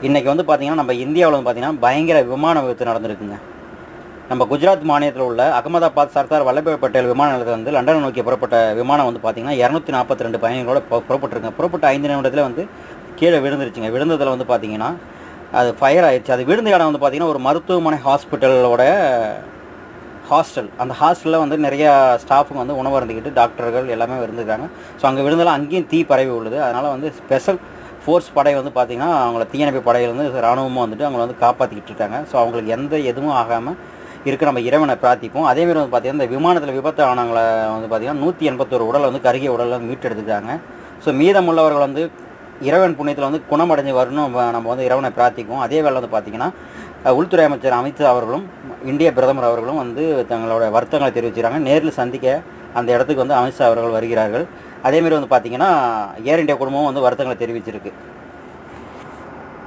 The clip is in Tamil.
இன்றைக்கி வந்து பார்த்திங்கன்னா நம்ம இந்தியாவில் வந்து பார்த்திங்கன்னா பயங்கர விமான விபத்து நடந்திருக்குங்க. நம்ம குஜராத் மாநிலத்தில் உள்ள அகமதாபாத் சர்தார் வல்லபாய் பட்டேல் விமான நிலையத்தில் வந்து லண்டனை நோக்கி புறப்பட்ட விமானம் வந்து பார்த்திங்கன்னா 242 பயணிகளோட புறப்பட்டுருங்க. புறப்பட்ட 5 நிமிடத்தில் வந்து கீழே விழுந்துருச்சுங்க. விழுந்ததில் வந்து பார்த்திங்கன்னா அது ஃபயர் ஆயிடுச்சு. அது விழுந்த இடம் வந்து பார்த்திங்கன்னா ஒரு மருத்துவமனை ஹாஸ்பிட்டலோட ஹாஸ்டல். அந்த ஹாஸ்டலில் வந்து நிறையா ஸ்டாஃபுங்க வந்து உணவு அருந்திக்கிட்டு டாக்டர்கள் எல்லாமே இருந்துருக்காங்க. ஸோ அங்கே விழுந்தாலும் அங்கேயும் தீ பரவி உள்ளது. அதனால் வந்து ஸ்பெஷல் ஃபோர்ஸ் படை வந்து பார்த்திங்கன்னா அவங்கள தீயணைப்பு படையில் வந்து இராணுவமாக வந்துட்டு அவங்கள வந்து காப்பாற்றிக்கிட்டு இருக்காங்க. ஸோ அவங்களுக்கு எந்த எதுவும் ஆகாமல் இருக்க நம்ம இறைவனை பிரார்த்திப்போம். அதேமாதிரி வந்து பார்த்திங்கன்னா இந்த விமானத்தில் விபத்து ஆனவங்களை வந்து பார்த்திங்கன்னா 181 உடலை வந்து கருகிய உடலை வந்து மீட்டெடுத்துக்காங்க. ஸோ மீதமுள்ளவர்கள் வந்து இறைவன் புண்ணியத்தில் வந்து குணமடைஞ்சு வரணும் நம்ம வந்து இறைவனை பிரார்த்திக்கும். அதே வேளை வந்து பார்த்திங்கன்னா உள்துறை அமைச்சர் அமித்ஷா அவர்களும் இந்திய பிரதமர் அவர்களும் வந்து தங்களோட வருத்தங்களை தெரிவிச்சுக்கிறாங்க. நேரில் சந்திக்க அந்த இடத்துக்கு வந்து அமித்ஷா அவர்கள் வருகிறார்கள். அதேமாரி வந்து பார்த்திங்கன்னா ஏர் இந்தியா குடும்பமும் வந்து வருத்தங்களை தெரிவிச்சிருக்கு.